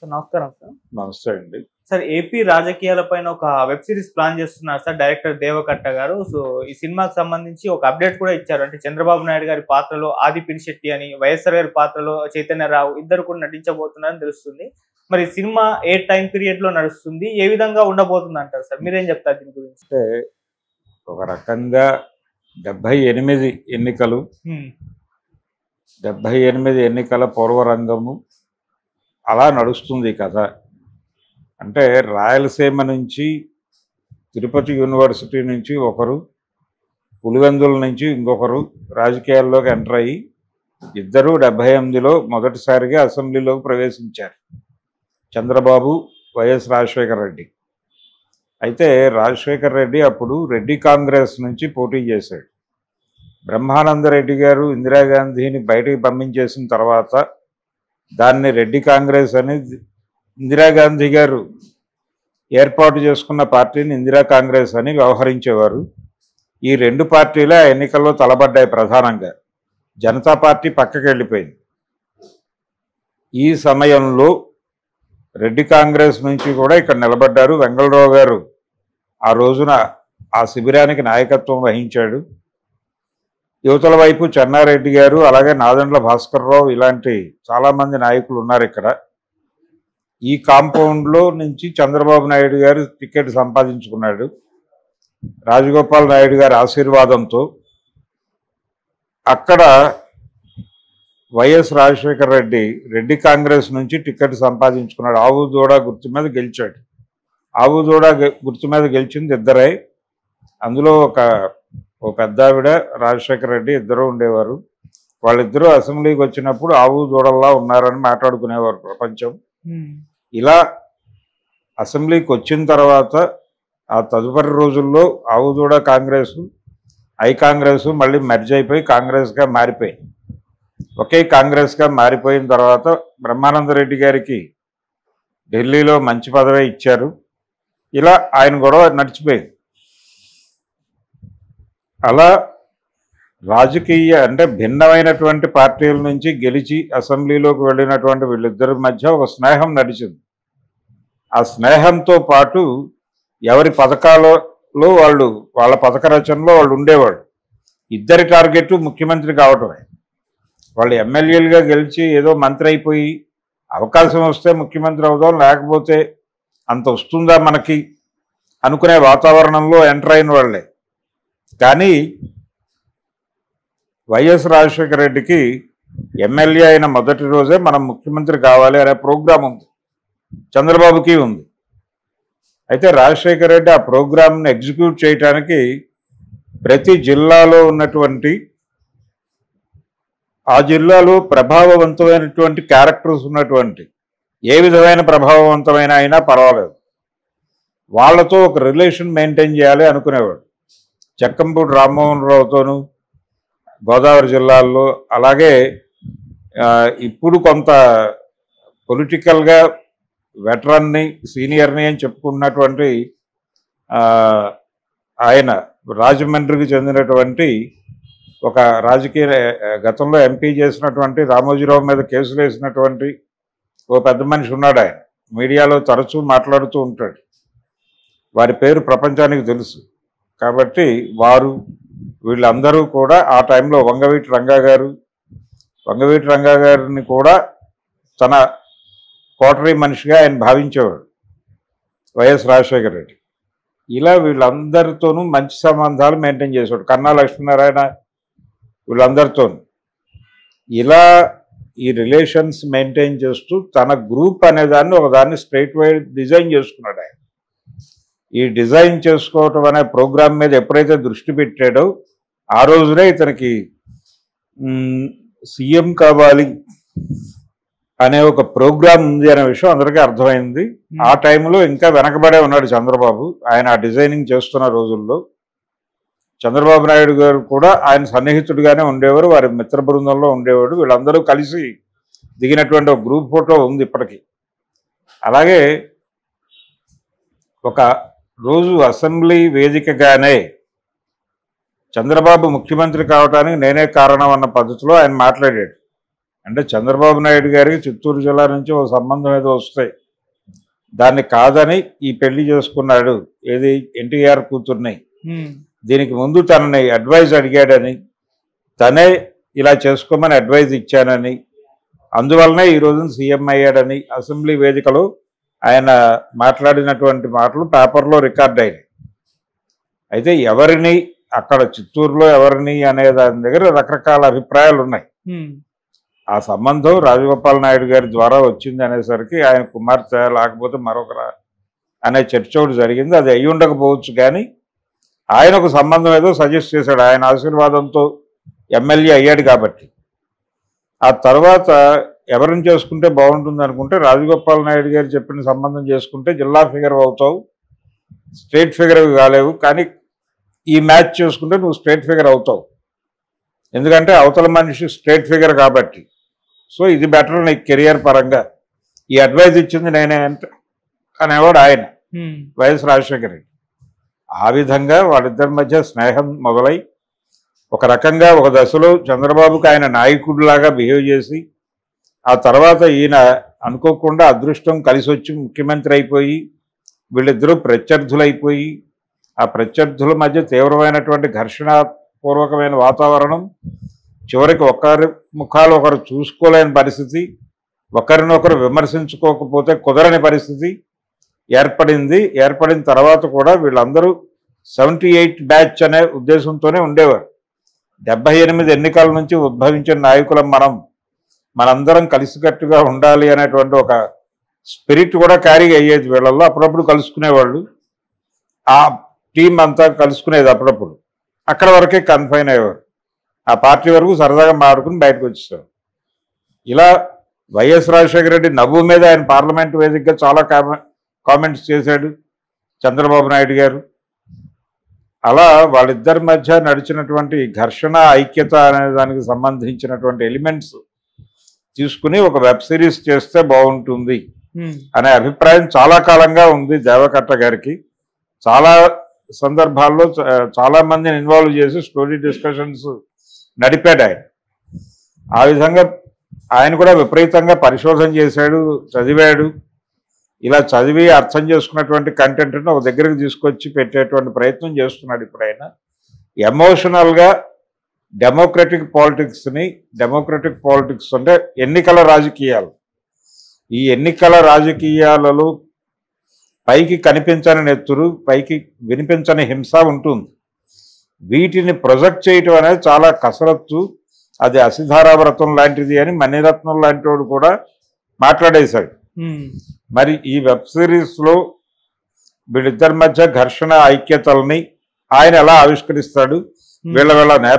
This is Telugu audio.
సార్ నమస్కారం సార్. నమస్తే అండి. సార్ ఏపీ రాజకీయాలపైన ఒక వెబ్ సిరీస్ ప్లాన్ చేస్తున్నారు సార్ డైరెక్టర్ దేవకట్ట గారు. సో ఈ సినిమాకి సంబంధించి ఒక అప్డేట్ కూడా ఇచ్చారు. అంటే చంద్రబాబు నాయుడు గారి పాత్రలో ఆది పినిశెట్టి అని, వైఎస్ఆర్ గారి పాత్రలో చైతన్యరావు ఇద్దరు కూడా నటించబోతున్నారని తెలుస్తుంది. మరి సినిమా ఏ టైం పీరియడ్ లో నడుస్తుంది, ఏ విధంగా ఉండబోతుంది అంటారు సార్? మీరేం చెప్తారు దీని గురించి? అంటే ఒక రకంగా 78 ఎన్నికలు, 78 ఎన్నికల పూర్వరంగము అలా నడుస్తుంది కథ. అంటే రాయలసీమ నుంచి, తిరుపతి యూనివర్సిటీ నుంచి ఒకరు, పులివెందుల నుంచి ఇంకొకరు రాజకీయాల్లోకి ఎంటర్ అయ్యి ఇద్దరూ 78లో మొదటిసారిగా అసెంబ్లీలోకి ప్రవేశించారు. చంద్రబాబు, వైఎస్ రాజశేఖర రెడ్డి. అయితే రాజశేఖర రెడ్డి అప్పుడు రెడ్డి కాంగ్రెస్ నుంచి పోటీ చేశాడు. బ్రహ్మానందరెడ్డి గారు ఇందిరాగాంధీని బయటికి పంపించేసిన తర్వాత దాన్ని రెడ్డి కాంగ్రెస్ అని, ఇందిరాగాంధీ గారు ఏర్పాటు చేసుకున్న పార్టీని ఇందిరా కాంగ్రెస్ అని వ్యవహరించేవారు. ఈ రెండు పార్టీలే ఆ ఎన్నికల్లో తలబడ్డాయి. ప్రధానంగా జనతా పార్టీ పక్కకి వెళ్ళిపోయింది. ఈ సమయంలో రెడ్డి కాంగ్రెస్ నుంచి కూడా ఇక్కడ నిలబడ్డారు. వెంగళరావు గారు ఆ రోజున ఆ శిబిరానికి నాయకత్వం వహించాడు. యువతల వైపు చెన్నారెడ్డి గారు, అలాగే నాదెండ్ల భాస్కర్రావు, ఇలాంటి చాలామంది నాయకులు ఉన్నారు ఇక్కడ. ఈ కాంపౌండ్లో నుంచి చంద్రబాబు నాయుడు గారు టికెట్ సంపాదించుకున్నాడు రాజగోపాల్ నాయుడు గారి ఆశీర్వాదంతో. అక్కడ వైఎస్ రాజశేఖర రెడ్డి రెడ్డి కాంగ్రెస్ నుంచి టికెట్ సంపాదించుకున్నాడు. ఆవు దూడ గుర్తు మీద గెలిచాడు. ఆవు దూడ గుర్తు మీద గెలిచింది ఇద్దరే. అందులో ఓ పెద్ద ఆవిడ, రాజశేఖర రెడ్డి ఇద్దరు ఉండేవారు. వాళ్ళిద్దరూ అసెంబ్లీకి వచ్చినప్పుడు ఆవు దూడల్లా ఉన్నారని మాట్లాడుకునేవారు ప్రపంచం. ఇలా అసెంబ్లీకి వచ్చిన తర్వాత ఆ తదుపరి రోజుల్లో ఆవు దూడ కాంగ్రెస్, ఐ కాంగ్రెస్ మళ్ళీ మెర్జ్ అయిపోయి కాంగ్రెస్గా మారిపోయి, ఒకే కాంగ్రెస్గా మారిపోయిన తర్వాత బ్రహ్మానందరెడ్డి గారికి ఢిల్లీలో మంచి పదవి ఇచ్చారు. ఇలా ఆయన గొడవ నడిచిపోయింది. అలా రాజకీయ అంటే భిన్నమైనటువంటి పార్టీల నుంచి గెలిచి అసెంబ్లీలోకి వెళ్ళినటువంటి వీళ్ళిద్దరి మధ్య ఒక స్నేహం నడిచింది. ఆ స్నేహంతో పాటు ఎవరి పథకాలలో వాళ్ళ పథక రచనలో వాళ్ళు ఉండేవాళ్ళు. ఇద్దరి టార్గెట్ ముఖ్యమంత్రి కావటమే. వాళ్ళు ఎమ్మెల్యేలుగా గెలిచి ఏదో మంత్రి అయిపోయి అవకాశం వస్తే ముఖ్యమంత్రి అవుదాం, లేకపోతే అంత వస్తుందా మనకి అనుకునే వాతావరణంలో ఎంటర్ అయిన వాళ్ళే. కానీ వైఎస్ రాజశేఖర రెడ్డికి ఎమ్మెల్యే అయిన మొదటి రోజే మనం ముఖ్యమంత్రి కావాలి అనే ప్రోగ్రాం ఉంది, చంద్రబాబుకి ఉంది. అయితే రాజశేఖర రెడ్డి ఆ ప్రోగ్రాంను ఎగ్జిక్యూట్ చేయడానికి ప్రతి జిల్లాలో ఉన్నటువంటి, ఆ జిల్లాలో ప్రభావవంతమైనటువంటి క్యారెక్టర్స్ ఉన్నటువంటి, ఏ విధమైన ప్రభావవంతమైన అయినా పర్వాలేదు, వాళ్ళతో ఒక రిలేషన్ మెయింటైన్ చేయాలి అనుకునేవాడు. చెక్కంపూడి రామ్మోహన్ రావుతోనూ గోదావరి జిల్లాల్లో, అలాగే ఇప్పుడు కొంత పొలిటికల్గా వెటరన్ని, సీనియర్ని అని చెప్పుకున్నటువంటి ఆయన రాజమండ్రికి చెందినటువంటి ఒక రాజకీయ, గతంలో ఎంపీ చేసినటువంటి రామోజీరావు మీద కేసులు వేసినటువంటి ఓ పెద్ద మనిషి ఉన్నాడు. ఆయన మీడియాలో తరచూ మాట్లాడుతూ ఉంటాడు. వారి పేరు ప్రపంచానికి తెలుసు. కాబట్టి వీళ్ళందరూ కూడా ఆ టైంలో వంగవీటి రంగా గారిని కూడా తన కోటరీ మనిషిగా ఆయన భావించేవాడు వైఎస్ రాజశేఖర రెడ్డి. ఇలా వీళ్ళందరితోనూ మంచి సంబంధాలు మెయింటైన్ చేసేవాడు. కన్నా లక్ష్మీనారాయణ, వీళ్ళందరితోనూ ఇలా ఈ రిలేషన్స్ మెయింటైన్ చేస్తూ తన గ్రూప్ అనేదాన్ని ఒకదాన్ని స్ట్రైట్ వైడ్ డిజైన్ చేసుకున్నాడు ఆయన. ఈ డిజైన్ చేసుకోవటం అనే ప్రోగ్రాం మీద ఎప్పుడైతే దృష్టి పెట్టాడో ఆ రోజునే ఇతనికి సీఎం కావాలి అనే ఒక ప్రోగ్రాం ఉంది అనే విషయం అందరికీ అర్థమైంది. ఆ టైంలో ఇంకా వెనకబడే ఉన్నాడు చంద్రబాబు. ఆయన ఆ డిజైనింగ్ చేస్తున్న రోజుల్లో చంద్రబాబు నాయుడు గారు కూడా ఆయన సన్నిహితుడిగానే ఉండేవారు, వారి మిత్ర బృందంలో ఉండేవాడు. వీళ్ళందరూ కలిసి దిగినటువంటి ఒక గ్రూప్ ఫోటో ఉంది ఇప్పటికీ. అలాగే ఒక రోజు అసెంబ్లీ వేదికగానే చంద్రబాబు ముఖ్యమంత్రి కావడానికి నేనే కారణం అన్న పద్ధతిలో ఆయన మాట్లాడాడు. అంటే చంద్రబాబు నాయుడు గారికి చిత్తూరు జిల్లా నుంచి ఒక సంబంధం ఏదో వస్తాయి, దాన్ని కాదని ఈ పెళ్లి చేసుకున్నాడు, ఏది ఎన్టీఆర్ కూతుర్ని. దీనికి ముందు తనని అడ్వైజ్ అడిగాడని, తనే ఇలా చేసుకోమని అడ్వైజ్ ఇచ్చానని, అందువల్లనే ఈ రోజున సీఎం అయ్యాడని అసెంబ్లీ వేదికలో ఆయన మాట్లాడినటువంటి మాటలు పేపర్లో రికార్డ్ అయినాయి. అయితే ఎవరిని అక్కడ చిత్తూరులో ఎవరిని అనే దాని దగ్గర రకరకాల అభిప్రాయాలు ఉన్నాయి. ఆ సంబంధం రాజగోపాల్ నాయుడు గారి ద్వారా వచ్చింది అనేసరికి ఆయన కుమార్తె లేకపోతే మరొకరా అనే చర్చ ఒకటి జరిగింది. అది అయ్యి ఉండకపోవచ్చు, కానీ ఆయన ఒక సంబంధం ఏదో సజెస్ట్ చేశాడు. ఆయన ఆశీర్వాదంతో ఎమ్మెల్యే అయ్యాడు కాబట్టి. ఆ తర్వాత ఎవరిని చేసుకుంటే బాగుంటుంది అనుకుంటే రాజగోపాల్ నాయుడు గారు చెప్పిన సంబంధం చేసుకుంటే జిల్లా ఫిగర్ అవుతావు, స్టేట్ ఫిగర్ కాలేవు, కానీ ఈ మ్యాచ్ చేసుకుంటే నువ్వు స్టేట్ ఫిగర్ అవుతావు, ఎందుకంటే అవతల మనిషి స్టేట్ ఫిగర్ కాబట్టి. సో ఇది బెటర్ నీకు కెరియర్ పరంగా, ఈ అడ్వైజ్ ఇచ్చింది నేనే అనేవాడు ఆయన, వైఎస్ రాజశేఖర రెడ్డి. ఆ విధంగా వాళ్ళిద్దరి మధ్య స్నేహం మొదలై ఒక రకంగా ఒక దశలో చంద్రబాబుకి ఆయన నాయకుడిలాగా బిహేవ్ చేసి, ఆ తర్వాత ఈయన అనుకోకుండా అదృష్టం కలిసి వచ్చి ముఖ్యమంత్రి అయిపోయి వీళ్ళిద్దరూ ప్రత్యర్థులైపోయి, ఆ ప్రత్యర్థుల మధ్య తీవ్రమైనటువంటి ఘర్షణపూర్వకమైన వాతావరణం, చివరికి ఒకరి ముఖాలు ఒకరు చూసుకోలేని పరిస్థితి, ఒకరినొకరు విమర్శించుకోకపోతే కుదరని పరిస్థితి ఏర్పడింది. ఏర్పడిన తర్వాత కూడా వీళ్ళందరూ 78 బ్యాచ్ అనే ఉద్దేశంతోనే ఉండేవారు. 78 ఎన్నికల నుంచి ఉద్భవించిన నాయకులం మనందరం కలిసికట్టుగా ఉండాలి అనేటువంటి ఒక స్పిరిట్ కూడా క్యారీ అయ్యేది వీళ్ళల్లో. అప్పుడప్పుడు కలుసుకునేవాళ్ళు, ఆ టీం అంతా కలుసుకునేది అప్పుడప్పుడు. అక్కడ వరకే కన్ఫైన్ అయ్యేవారు, ఆ పార్టీ వరకు సరదాగా మాడుకుని బయటకు వచ్చేసారు. ఇలా వైఎస్ రాజశేఖర రెడ్డి నవ్వు మీద ఆయన పార్లమెంట్ వేదికగా చాలా కామెంట్స్ చేశాడు చంద్రబాబు నాయుడు గారు. అలా వాళ్ళిద్దరి మధ్య నడిచినటువంటి ఘర్షణ ఐక్యత అనే దానికి సంబంధించినటువంటి ఎలిమెంట్స్ తీసుకుని ఒక వెబ్ సిరీస్ చేస్తే బాగుంటుంది అనే అభిప్రాయం చాలా కాలంగా ఉంది దేవకట్ట గారికి. చాలా సందర్భాల్లో చాలా మందిని ఇన్వాల్వ్ చేసి స్టోరీ డిస్కషన్స్ నడిపాడు ఆయన. ఆ విధంగా ఆయన కూడా విపరీతంగా పరిశోధన చేశాడు, చదివాడు. ఇలా చదివి అర్థం చేసుకున్నటువంటి కంటెంట్ని ఒక దగ్గరికి తీసుకొచ్చి పెట్టేటువంటి ప్రయత్నం చేస్తున్నాడు. ఇప్పుడు ఆయన ఎమోషనల్గా డెమోక్రటిక్ పాలిటిక్స్ అంటే ఎన్నికల రాజకీయాలు, ఈ ఎన్నికల రాజకీయాలలో పైకి కనిపించని నెత్తురు, పైకి వినిపించని హింస ఉంటుంది. వీటిని ప్రొజెక్ట్ చేయటం అనేది చాలా కసరత్తు, అది అసిధారావ్రతం లాంటిది అని మణిరత్నం లాంటి వాడు కూడా మాట్లాడేశాడు. మరి ఈ వెబ్ సిరీస్లో వీళ్ళిద్దరి మధ్య ఘర్షణ ఐక్యతల్ని ఆయన ఎలా ఆవిష్కరిస్తాడు, వీళ్ళ నేపథ్యం